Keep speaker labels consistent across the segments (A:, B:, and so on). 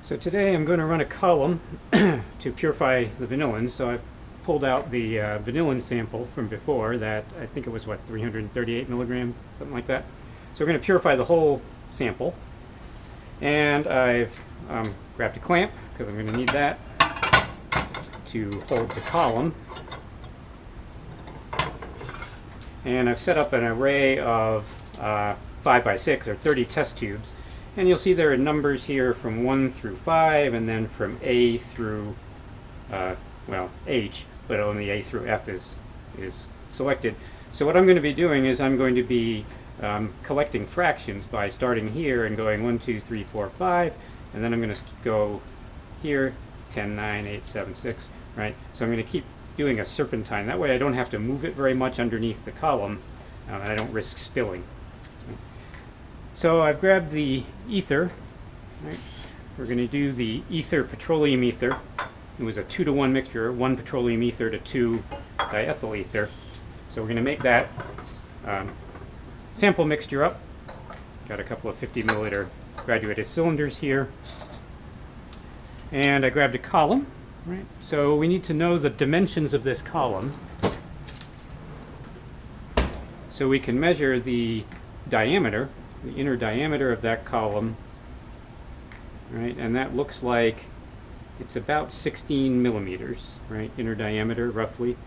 A: So today I'm going to run a column to purify the vanillin. So I've pulled out the vanillin sample from before that, I think it was what, 338 milligrams, something like that. So we're going to purify the whole sample. And I've grabbed a clamp because I'm going to need that to hold the column. And I've set up an array of 5x6 or 30 test tubes. And you'll see there are numbers here from 1 through 5, and then from A through, well, H, but only A through F is selected. So what I'm going to be doing is I'm going to be collecting fractions by starting here and going 1, 2, 3, 4, 5, and then I'm going to go here, 10, 9, 8, 7, 6, right? So I'm going to keep doing a serpentine. That way I don't have to move it very much underneath the column, and I don't risk spilling. So I've grabbed the ether. Right? We're going to do the ether petroleum ether. It was a 2-to-1 mixture, 1 petroleum ether to 2 diethyl ether. So we're going to make that sample mixture up. Got a couple of 50 milliliter graduated cylinders here. And I grabbed a column. Right? So we need to know the dimensions of this column so we can measure the diameter, the inner diameter of that column, right? And that looks like it's about 16 millimeters, right? Inner diameter, roughly.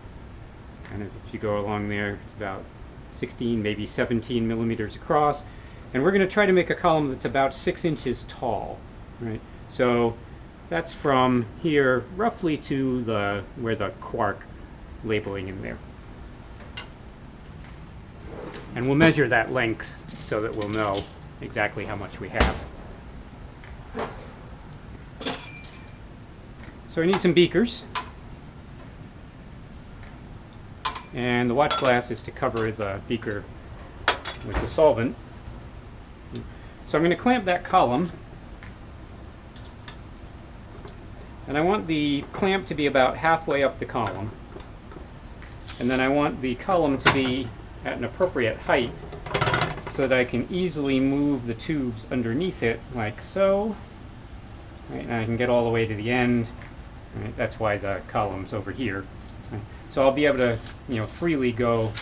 A: And if you go along there, it's about 16, maybe 17 millimeters across. And we're going to try to make a column that's about 6 inches tall, right? So that's from here roughly to where the quark labeling in there. And we'll measure that length so that we'll know exactly how much we have. So we need some beakers. And the watch glass is to cover the beaker with the solvent. So I'm going to clamp that column. And I want the clamp to be about halfway up the column. And then I want the column to be at an appropriate height so that I can easily move the tubes underneath it like so. Right, and I can get all the way to the end. Right, that's why the column's over here. Right, so I'll be able to, freely go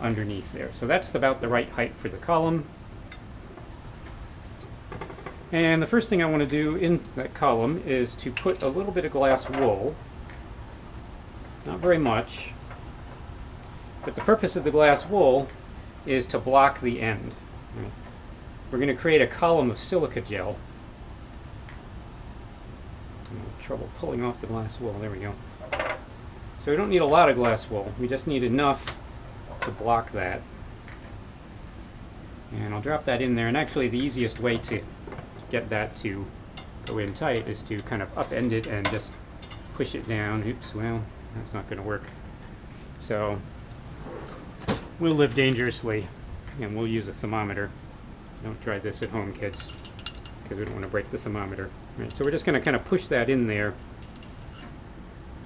A: underneath there. So that's about the right height for the column. And the first thing I want to do in that column is to put a little bit of glass wool. Not very much. But the purpose of the glass wool is to block the end. Right? We're going to create a column of silica gel. I'm having trouble pulling off the glass wool. There we go. So we don't need a lot of glass wool. We just need enough to block that. And I'll drop that in there. And actually the easiest way to get that to go in tight is to kind of upend it and just push it down. Oops, well, that's not going to work. So we'll live dangerously, and we'll use a thermometer. Don't try this at home, kids, because we don't want to break the thermometer. Right, so we're just going to kind of push that in there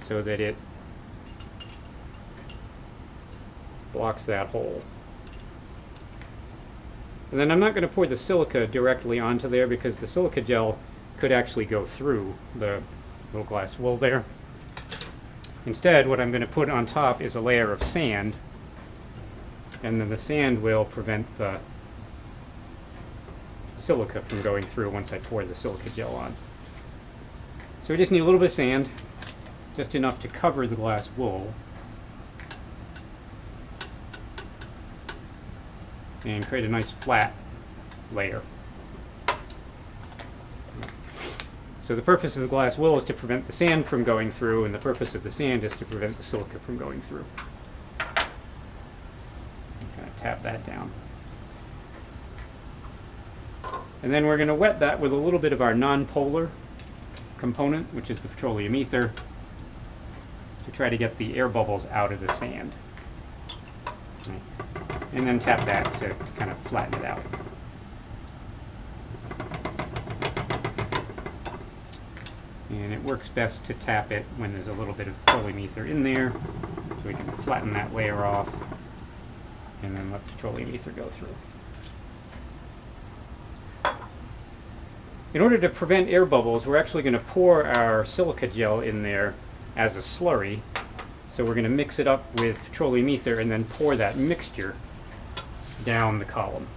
A: so that it blocks that hole. And then I'm not going to pour the silica directly onto there because the silica gel could actually go through the little glass wool there. Instead, what I'm going to put on top is a layer of sand, and then the sand will prevent the silica from going through once I pour the silica gel on. So we just need a little bit of sand, just enough to cover the glass wool. And create a nice flat layer. So the purpose of the glass wool is to prevent the sand from going through, and the purpose of the sand is to prevent the silica from going through. Kind of tap that down. And then we're going to wet that with a little bit of our non-polar component, which is the petroleum ether, to try to get the air bubbles out of the sand. Right. And then tap that to kind of flatten it out. And it works best to tap it when there's a little bit of petroleum ether in there, so we can flatten that layer off and then let the petroleum ether go through. In order to prevent air bubbles, we're actually going to pour our silica gel in there as a slurry. So we're going to mix it up with petroleum ether and then pour that mixture down the column.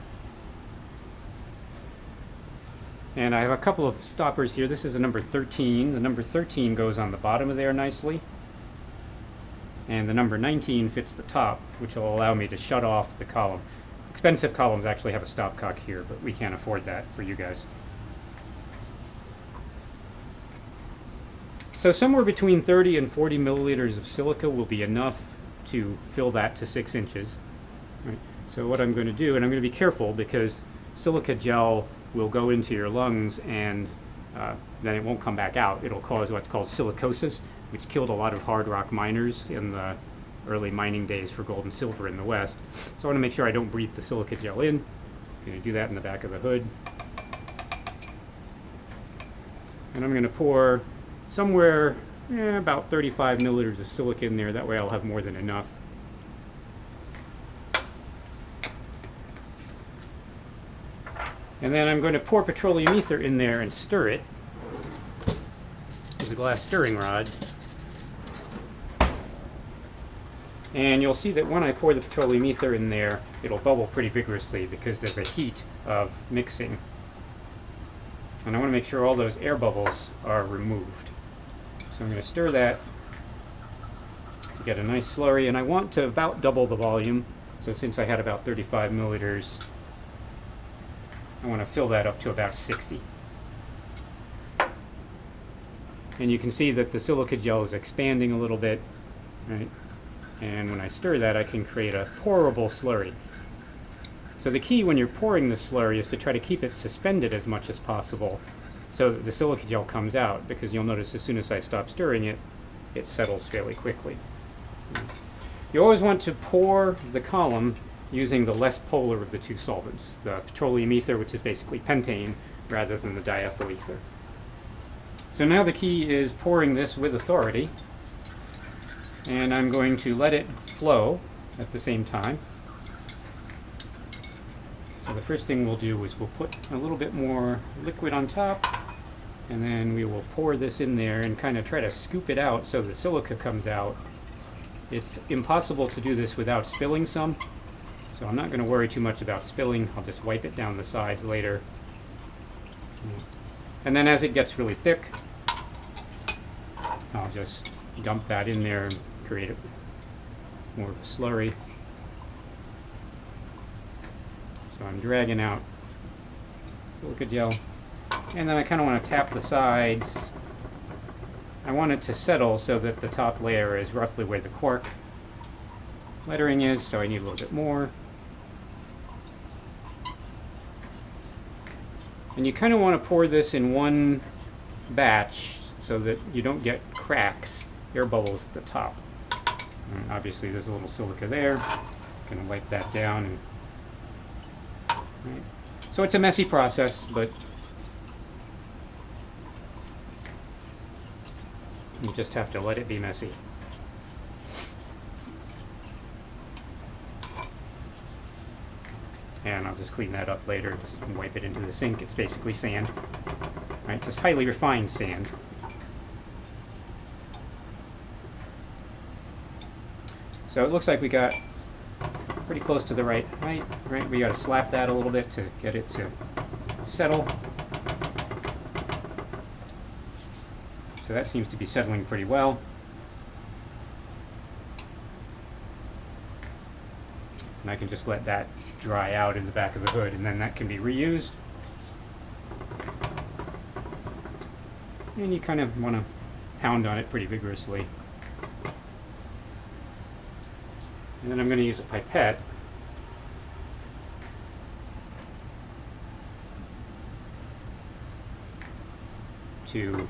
A: And I have a couple of stoppers here. This is a number 13. The number 13 goes on the bottom of there nicely. And the number 19 fits the top, which will allow me to shut off the column. Expensive columns actually have a stopcock here, but we can't afford that for you guys. So somewhere between 30 and 40 milliliters of silica will be enough to fill that to 6 inches. Right. So what I'm going to do, and I'm going to be careful because silica gel will go into your lungs and then it won't come back out. It'll cause what's called silicosis, which killed a lot of hard rock miners in the early mining days for gold and silver in the West. So I want to make sure I don't breathe the silica gel in. I'm going to do that in the back of the hood. And I'm going to pour somewhere about 35 milliliters of silica in there. That way I'll have more than enough. And then I'm going to pour petroleum ether in there and stir it with a glass stirring rod. And you'll see that when I pour the petroleum ether in there, it'll bubble pretty vigorously because there's a heat of mixing. And I want to make sure all those air bubbles are removed. So I'm going to stir that to get a nice slurry, and I want to about double the volume. So since I had about 35 milliliters, I want to fill that up to about 60. And you can see that the silica gel is expanding a little bit, right? And when I stir that, I can create a pourable slurry. So the key when you're pouring the slurry is to try to keep it suspended as much as possible so that the silica gel comes out, because you'll notice as soon as I stop stirring it, it settles fairly quickly. You always want to pour the column using the less polar of the two solvents, the petroleum ether, which is basically pentane, rather than the diethyl ether. So now the key is pouring this with authority, and I'm going to let it flow at the same time. So the first thing we'll do is we'll put a little bit more liquid on top, and then we will pour this in there and kind of try to scoop it out so the silica comes out. It's impossible to do this without spilling some, so I'm not going to worry too much about spilling. I'll just wipe it down the sides later. And then as it gets really thick, I'll just dump that in there and create more of a slurry. So I'm dragging out silica gel, and then I kind of want to tap the sides. I want it to settle so that the top layer is roughly where the cork lettering is, so I need a little bit more. And you kind of want to pour this in one batch so that you don't get cracks, air bubbles at the top. And obviously there's a little silica there. I'm going to wipe that down. And, right. So it's a messy process, but you just have to let it be messy. And I'll just clean that up later, just wipe it into the sink. It's basically sand, right? Just highly refined sand. So it looks like we got pretty close to the right height, right? We got to slap that a little bit to get it to settle. So that seems to be settling pretty well. And I can just let that dry out in the back of the hood, and then that can be reused. And you kind of want to pound on it pretty vigorously. And then I'm going to use a pipette to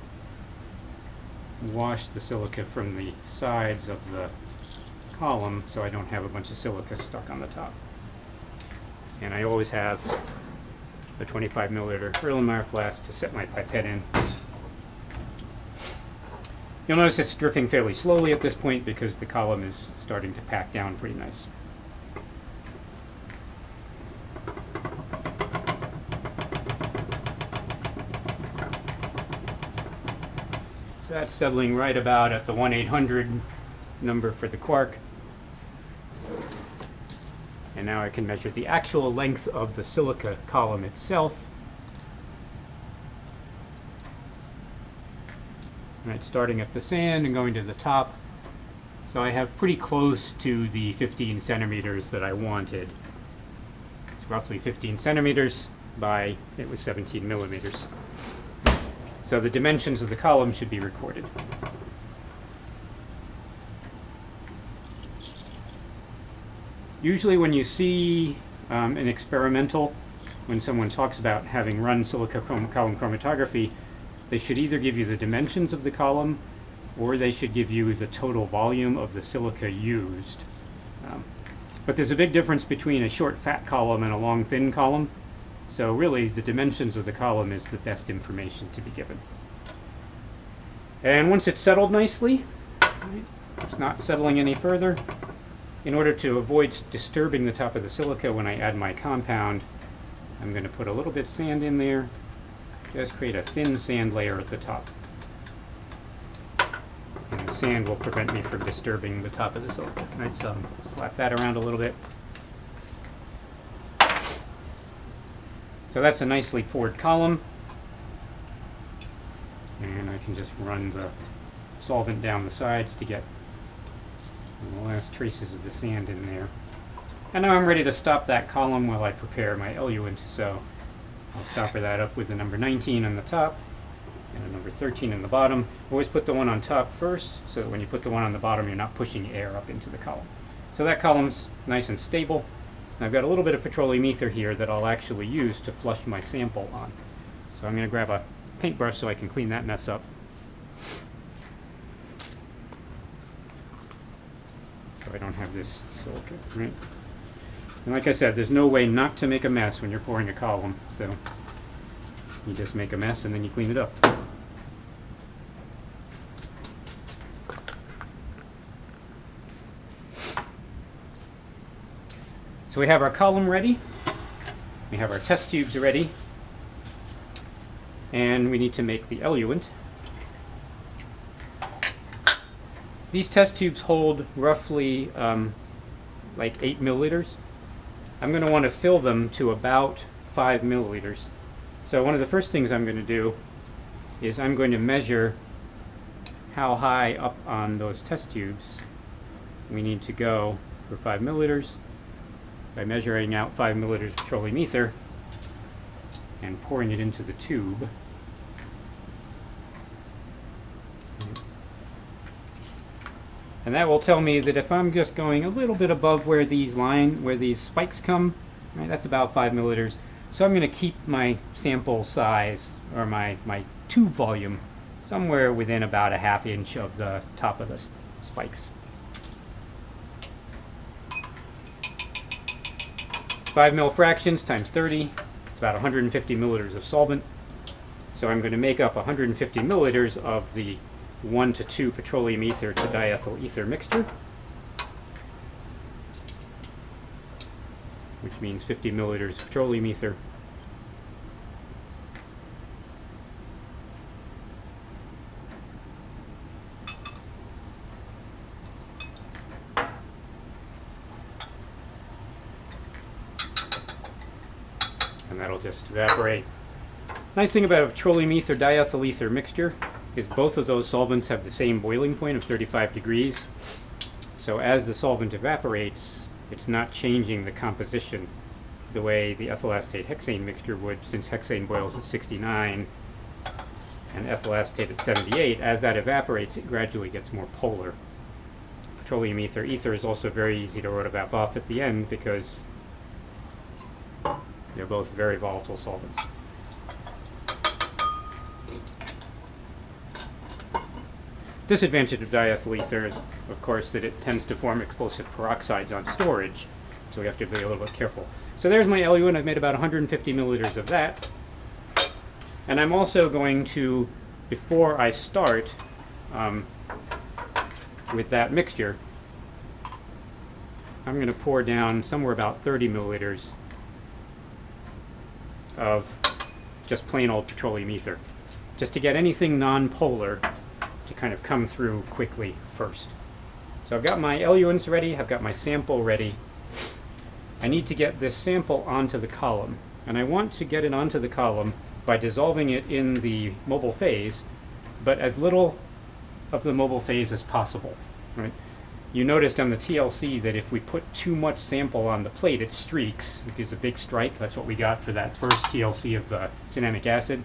A: wash the silica from the sides of the column so I don't have a bunch of silica stuck on the top. And I always have a 25 milliliter Erlenmeyer flask to set my pipette in. You'll notice it's dripping fairly slowly at this point because the column is starting to pack down pretty nice. So that's settling right about at the 1-800 number for the quark. And now I can measure the actual length of the silica column itself. Right, starting at the sand and going to the top. So I have pretty close to the 15 centimeters that I wanted. It's roughly 15 centimeters by, it was 17 millimeters. So the dimensions of the column should be recorded. Usually when you see an experimental, when someone talks about having run silica column chromatography, they should either give you the dimensions of the column or they should give you the total volume of the silica used. But there's a big difference between a short fat column and a long thin column. So really the dimensions of the column is the best information to be given. And once it's settled nicely, it's not settling any further, in order to avoid disturbing the top of the silica when I add my compound, I'm going to put a little bit of sand in there, just create a thin sand layer at the top. And the sand will prevent me from disturbing the top of the silica. Right, so slap that around a little bit. So that's a nicely poured column. And I can just run the solvent down the sides to get the last traces of the sand in there. And now I'm ready to stop that column while I prepare my eluent. So I'll stopper that up with the number 19 on the top and a number 13 on the bottom. Always put the one on top first, so that when you put the one on the bottom, you're not pushing air up into the column. So that column's nice and stable. And I've got a little bit of petroleum ether here that I'll actually use to flush my sample on. So I'm going to grab a paintbrush so I can clean that mess up. So I don't have this silica, right? And like I said, there's no way not to make a mess when you're pouring a column. So you just make a mess and then you clean it up. So we have our column ready. We have our test tubes ready. And we need to make the eluent. These test tubes hold roughly like 8 milliliters. I'm going to want to fill them to about 5 milliliters. So one of the first things I'm going to do is I'm going to measure how high up on those test tubes we need to go for 5 milliliters by measuring out 5 milliliters of petroleum ether and pouring it into the tube. And that will tell me that if I'm just going a little bit above where these spikes come, right, that's about 5 milliliters. So I'm going to keep my sample size, or my tube volume, somewhere within about a ½ inch of the top of the spikes. 5 mil fractions times 30, it's about 150 milliliters of solvent. So I'm going to make up 150 milliliters of the 1 to 2 petroleum ether to diethyl ether mixture, which means 50 milliliters of petroleum ether. And that'll just evaporate. Nice thing about a petroleum ether diethyl ether mixture is both of those solvents have the same boiling point of 35 degrees. So as the solvent evaporates, it's not changing the composition the way the ethyl acetate hexane mixture would, since hexane boils at 69 and ethyl acetate at 78. As that evaporates, it gradually gets more polar. Petroleum ether is also very easy to rotovap off at the end because they're both very volatile solvents. Disadvantage of diethyl ether is, of course, that it tends to form explosive peroxides on storage, so we have to be a little bit careful. So there's my eluent. I've made about 150 milliliters of that. And I'm also going to, before I start with that mixture, I'm going to pour down somewhere about 30 milliliters of just plain old petroleum ether, just to get anything non-polar to kind of come through quickly first. So I've got my eluents ready, I've got my sample ready. I need to get this sample onto the column, and I want to get it onto the column by dissolving it in the mobile phase, but as little of the mobile phase as possible. Right? You noticed on the TLC that if we put too much sample on the plate, it streaks, which is a big strike. That's what we got for that first TLC of the cinnamic acid.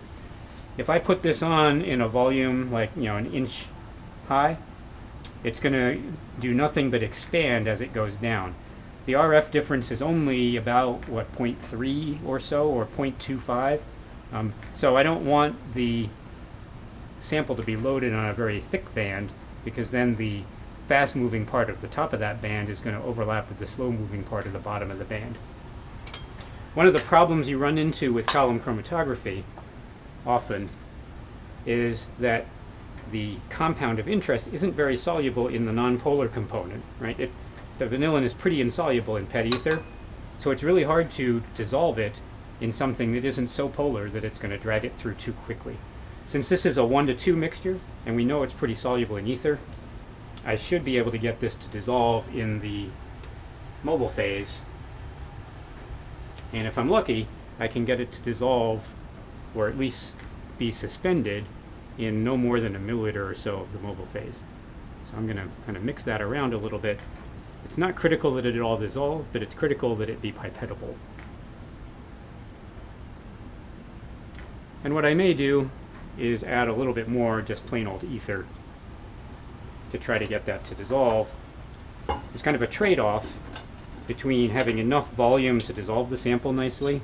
A: If I put this on in a volume like, an inch high, it's going to do nothing but expand as it goes down. The RF difference is only about, 0.3 or so, or 0.25. So I don't want the sample to be loaded on a very thick band, because then the fast-moving part of the top of that band is going to overlap with the slow-moving part of the bottom of the band. One of the problems you run into with column chromatography often is that the compound of interest isn't very soluble in the nonpolar component, right? The vanillin is pretty insoluble in PET ether, so it's really hard to dissolve it in something that isn't so polar that it's going to drag it through too quickly. Since this is a 1:2 mixture, and we know it's pretty soluble in ether, I should be able to get this to dissolve in the mobile phase, and if I'm lucky, I can get it to dissolve, or at least be suspended, in no more than a milliliter or so of the mobile phase. So I'm going to kind of mix that around a little bit. It's not critical that it all dissolve, but it's critical that it be pipettable. And what I may do is add a little bit more just plain old ether to try to get that to dissolve. It's kind of a trade-off between having enough volume to dissolve the sample nicely,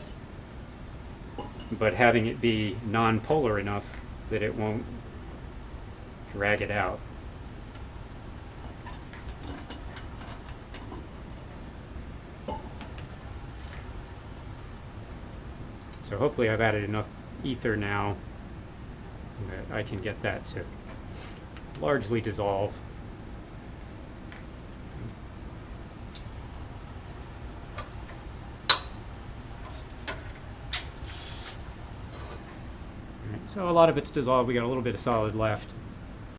A: but having it be non-polar enough that it won't drag it out. So hopefully I've added enough ether now that I can get that to largely dissolve. So a lot of it's dissolved. We got a little bit of solid left.